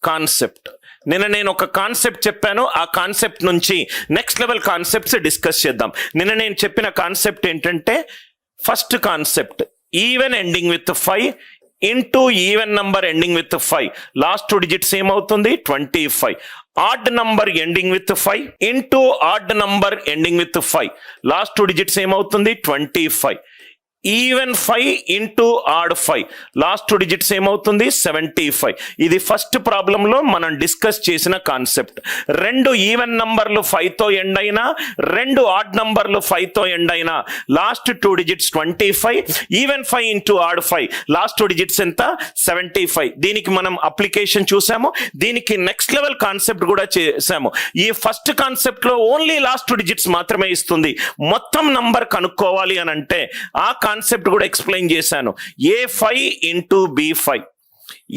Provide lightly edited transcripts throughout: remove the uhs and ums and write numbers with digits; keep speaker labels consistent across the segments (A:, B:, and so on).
A: Concept. నిన్న నేను ఒక కాన్సెప్ట్ చెప్పాను, ఆ కాన్సెప్ట్ నుంచి నెక్స్ట్ లెవెల్ కాన్సెప్ట్స్ డిస్కస్ చేద్దాం. నిన్న నేను చెప్పిన కాన్సెప్ట్ ఏంటంటే, first concept even ending with 5 into even number ending with 5, last 2 digits ఏమవుతుంది 25. Odd number ending with 5 into odd number ending with 5, last 2 digits ఏమవుతుంది 25. Even 5 into odd 5, last 2 digits ఏమవుతుంది 75. ఇది first ప్రాబ్లంలో మనం డిస్కస్ చేసిన concept. 2 even నంబర్లు 5తో end అయినా, 2 ఆడ్ నంబర్లు 5తో ఎండ్ అయినా, last 2 digits 25. Even 5 into odd 5, last 2 digits ఎంత 75. దీనికి మనం అప్లికేషన్ చూసాము, దీనికి నెక్స్ట్ లెవెల్ కాన్సెప్ట్ కూడా చేసాము. ఈ ఫస్ట్ కాన్సెప్ట్ లో ఓన్లీ లాస్ట్ 2 డిజిట్స్ మాత్రమే ఇస్తుంది. మొత్తం నంబర్ కనుక్కోవాలి అని అంటే ఆ కాన్సెప్ట్ కూడా ఎక్స్ప్లెయిన్ చేశాను. A5 into B5,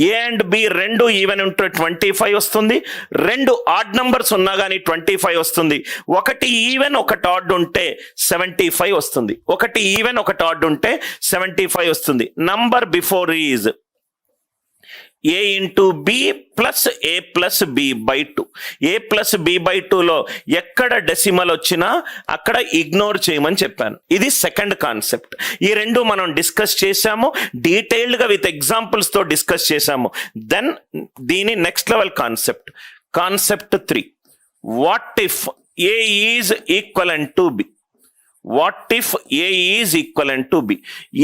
A: A and B 2 even ఉంటే 25 వస్తుంది. 2 ఆడ్ నంబర్స్ ఉన్నా కానీ 25 వస్తుంది. 1 ఈవెన్ 1 ఆడ్ ఉంటే 75 వస్తుంది. 1 ఈవెన్ 1 ఆడ్ ఉంటే 75 వస్తుంది. Number before is A into B plus A plus B by 2. A plus B by 2లో ఎక్కడ డెసిమల్ వచ్చినా అక్కడ ఇగ్నోర్ చేయమని చెప్పాను. ఇది సెకండ్ కాన్సెప్ట్. ఈ 2 మనం డిస్కస్ చేశాము, డీటెయిల్డ్గా విత్ ఎగ్జాంపుల్స్ తో డిస్కస్ చేశాము. దెన్ దీని next level concept, concept 3, what if A is equivalent to B. What if A is equivalent to B.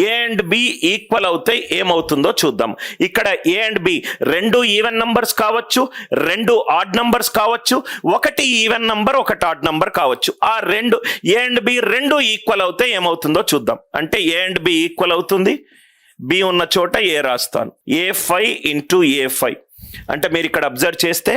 A: A and B equal అవుతే ఏమవుతుందో చూద్దాం. ఇక్కడ ఏ అండ్ బి 2 ఈవెన్ నంబర్స్ కావచ్చు, 2 ఆడ్ నంబర్స్ కావచ్చు, 1 even number 1 odd number కావచ్చు. ఆ 2 ఏ and B 2 equal అవుతే ఏమవుతుందో చూద్దాం. అంటే ఏ అండ్ బి ఈక్వల్ అవుతుంది, బి ఉన్న చోట ఏ రాస్తాను. A5 ఇంటూ A5 అంటే మీరు ఇక్కడ అబ్జర్వ్ చేస్తే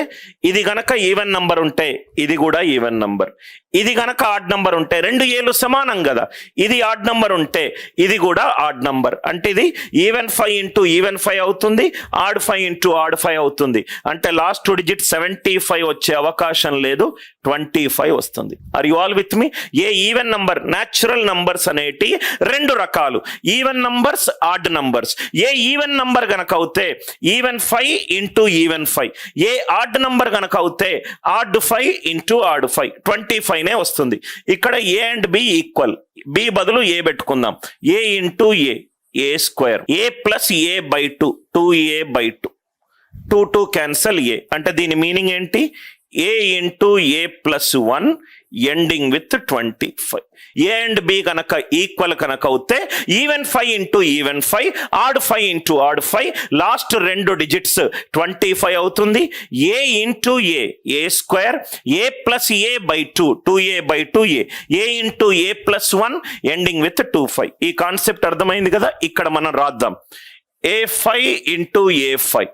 A: ఇది గనక ఈవెన్ నంబర్ ఉంటే ఇది కూడా ఈవెన్ నంబర్, ఇది గనక ఆడ్ నంబర్ ఉంటే 2 ఏలు సమానం కదా, ఇది ఆడ్ నంబర్ ఉంటే ఇది కూడా ఆడ్ నంబర్. అంటే ఇది ఈవెన్ 5 ఇంటూ ఈవెన్ 5 అవుతుంది, ఆడ్ 5 ఇంటూ ఆడ్ 5 అవుతుంది. అంటే లాస్ట్ 2 డిజిట్ 75 వచ్చే అవకాశం లేదు, 25 వస్తుంది. Are you all with me? A even number, natural numbers అనేటి 2 రకాలు, even numbers, odd numbers. A even number గనక అవుతే even 5 into even 5, A odd number గనక అవుతే ఆడ్ 5 ఇంటూ ఆడ్ 5, 25 నే వస్తుంది. ఇక్కడ ఏ అండ్ బి ఈక్వల్, బి బదులు ఏ పెట్టుకుందాం. A into a square, a plus a by 2, 2a by 2, 2 cancel a. అంటే దీని మీనింగ్ ఏంటి? A into A plus 1 ending with 25. A and b కనుక ఈక్వల్ కనుక అవుతే even 5 into even 5, odd 5 into odd 5, last 2 digits 25 అవుతుంది. A into a square, a plus a by 2, 2a by 2a, A into A plus 1 ending with 25. ఈ concept అర్థమైంది కదా. ఇక్కడ మనం రాద్దాం. A5 into A5,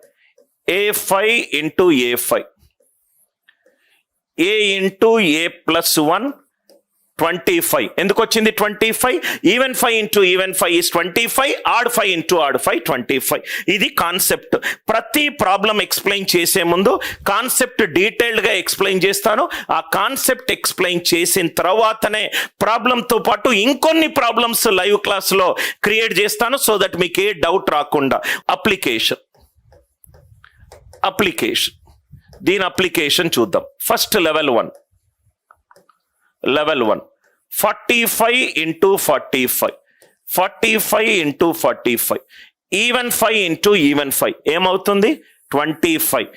A: A5 into A5, A into A plus 1 25. ఎందుకు వచ్చింది 25? Even 5 into even 5 is 25, odd 5 into odd 5 25. ఇది concept. ప్రతి ప్రాబ్లం ఎక్స్ప్లెయిన్ చేసే ముందు కాన్సెప్ట్ డీటెయిల్డ్గా ఎక్స్ప్లెయిన్ చేస్తాను. ఆ కాన్సెప్ట్ ఎక్స్ప్లెయిన్ చేసిన తర్వాతనే ప్రాబ్లంతో పాటు ఇంకొన్ని ప్రాబ్లమ్స్ లైవ్ క్లాస్లో క్రియేట్ చేస్తాను, సో దట్ మీకు ఏ డౌట్ రాకుండా. అప్లికేషన్ దీని అప్లికేషన్ చూద్దాం. First level 1, 45 into 45, 45 into 45, even 5 into even 5 ఏమవుతుంది 25.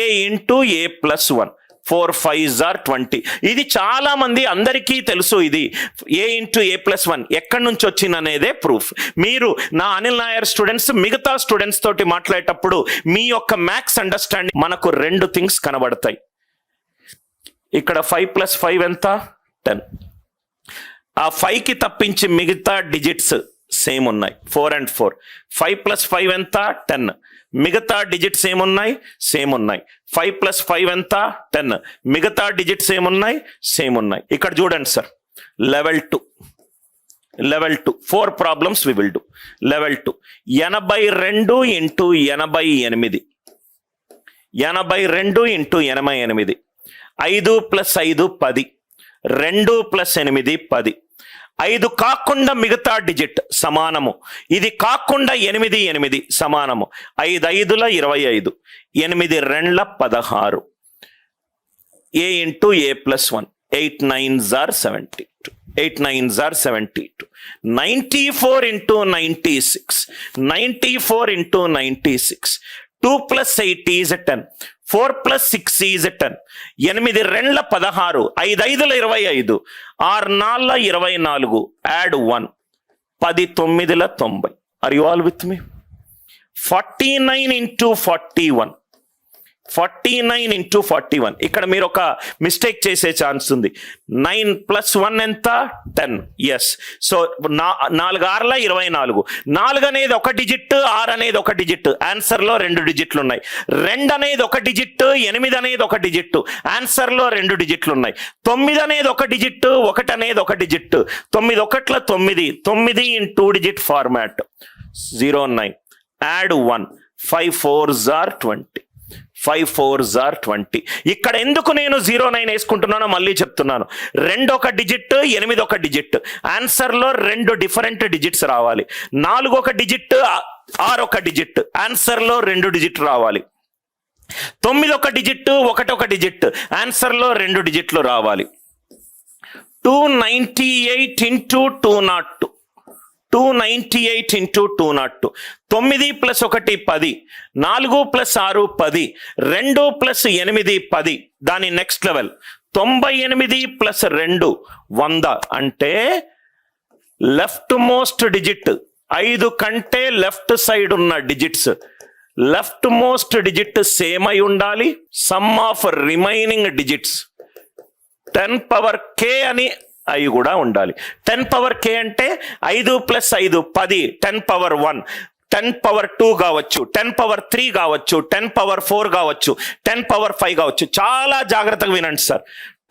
A: ఏ into A plus 1, 4 5s are 20. ఇది చాలా మంది అందరికీ తెలుసు. ఇది ఏ ఇంటూ ఏ ప్లస్ 1 ఎక్కడి నుంచి వచ్చింది అనేదే ప్రూఫ్. మీరు నా అనిల్ నాయర్ స్టూడెంట్స్ మిగతా స్టూడెంట్స్ తోటి మాట్లాడేటప్పుడు మీ యొక్క మ్యాథ్స్ అండర్స్టాండింగ్ మనకు 2 థింగ్స్ కనబడతాయి. ఇక్కడ 5 ప్లస్ 5 ఎంత 10. ఆ 5కి తప్పించి మిగతా డిజిట్స్ సేమ్ ఉన్నాయి, 4 and 4. 5 ప్లస్ 5 ఎంత 10. మిగతా డిజిట్స్ ఏమున్నాయి? సేమ్ ఉన్నాయి. 5 ప్లస్ 5 ఎంత 10. మిగతా డిజిట్స్ ఏమున్నాయి? సేమ్ ఉన్నాయి. ఇక్కడ చూడండి sir, level 2 4 problems we will do. Level 2 82 into 88, 82 into 88, 5 plus 5 10, 2 plus 8 10, 5 కాకుండా మిగతా డిజిట్ సమానము, ఇది కాకుండా 8 8 సమానము, 5 5ల 25, 8 2ల 16, a into a plus 1, 8 9s are 72, 8 9s are 72, 94 into 96, 94 into 96, 2 plus 8 is 10, 4 plus 6 is 10, 8 2ల 16, 5 5ల 25, 6 4ల 24, add 1, 10 9ల 90. Are you all with me? 49 into 41, 49 into 41. ఇక్కడ మీరు ఒక mistake చేసే ఛాన్స్ ఉంది. 9 + 1 ఎంత? 10. ఎస్. సో 4 6ల 24, 4 అనేది ఒక డిజిట్, 6 అనేది ఒక డిజిట్, ఆన్సర్లో 2 డిజిట్లు ఉన్నాయి. 2 అనేది ఒక డిజిట్, 8 అనేది ఒక డిజిట్, ఆన్సర్లో 2 డిజిట్లు ఉన్నాయి. 9 అనేది ఒక డిజిట్, 1 అనేది ఒక digit, 9 1ల 9, 9 in 2 digit format, 09, add 1, 5 4s are 20, 5 4s are 20. ఇక్కడ ఎందుకు నేను 09 వేసుకుంటున్నానో మళ్ళీ చెప్తున్నాను. 2 ఒక డిజిట్, 8 ఒక డిజిట్, ఆన్సర్లో 2 డిఫరెంట్ డిజిట్స్ రావాలి. 4 ఒక డిజిట్, 6 ఒక డిజిట్, ఆన్సర్లో 2 డిజిట్ రావాలి. 9 ఒక డిజిట్, 1 ఒక డిజిట్, ఆన్సర్లో 2 డిజిట్లు రావాలి. 298 into 202, 298 into 202, 9 + 1 10, 4 + 6 10, 2 + 8 10. దాని నెక్స్ట్ లెవెల్ 98 + 2 100. అంటే లెఫ్ట్ మోస్ట్ డిజిట్ 5 కంటే లెఫ్ట్ సైడ్ ఉన్న digits, left most digit same అయి ఉండాలి. Some of remaining digits 10 power k అని అవి కూడా ఉండాలి. 10 power k అంటే 5 + 5 10, 10 power 1, 10 power 2 కావచ్చు, 10 power 3 కావచ్చు, 10 power 4 కావచ్చు, 10 power 5 కావచ్చు. చాలా జాగ్రత్తగా వినండి సార్.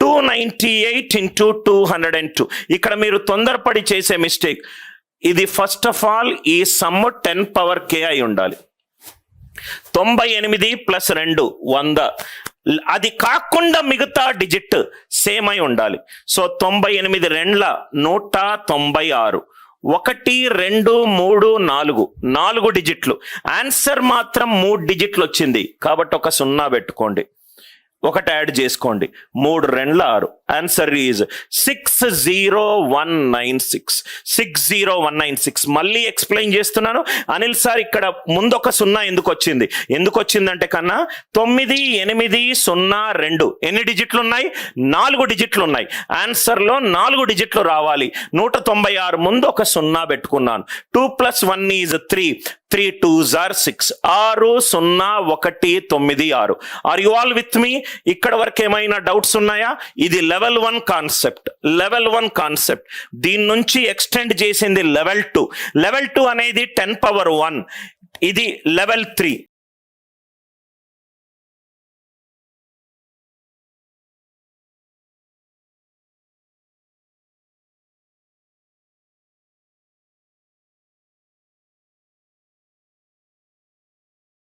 A: 298 into 202. ఇక్కడ మీరు తొందరపడి చేసే మిస్టేక్ ఇది. ఫస్ట్ ఆఫ్ ఆల్ ఈ సమ్ 10 power k అయి ఉండాలి. 98 + 2 100. అది కాకుండా మిగతా డిజిట్ సేమ్ అయి ఉండాలి. సో 98 2ల 196, 1 2 3 4, 4 డిజిట్లు, ఆన్సర్ మాత్రం 3 డిజిట్లు వచ్చింది కాబట్టి ఒక 0 పెట్టుకోండి, 1 యాడ్ చేసుకోండి. 3 2ల 6, ఆన్సర్ ఈజ్ 60196, 60196. మళ్ళీ ఎక్స్ప్లెయిన్ చేస్తున్నాను అనిల్ సార్. ఇక్కడ ముందు ఒక 0 ఎందుకు వచ్చింది? ఎందుకు వచ్చిందంటే కన్నా 9 8 0 2 ఎన్ని డిజిట్లు ఉన్నాయి? 4 డిజిట్లు ఉన్నాయి. ఆన్సర్లో 4 డిజిట్లు రావాలి. 196 ముందు ఒక 0 పెట్టుకున్నాను. 2 + 1 is 3, 3 2s are 6, 6 0 1 9 6. Are you all with మీ? ఇక్కడ వరకు ఏమైనా డౌట్స్ ఉన్నాయా? ఇది లెవెల్ 1 కాన్సెప్ట్, లెవెల్ 1 కాన్సెప్ట్. దీని నుంచి ఎక్స్టెండ్ చేసింది లెవెల్ 2. లెవెల్ 2 అనేది 10 power 1, ఇది లెవెల్ 3.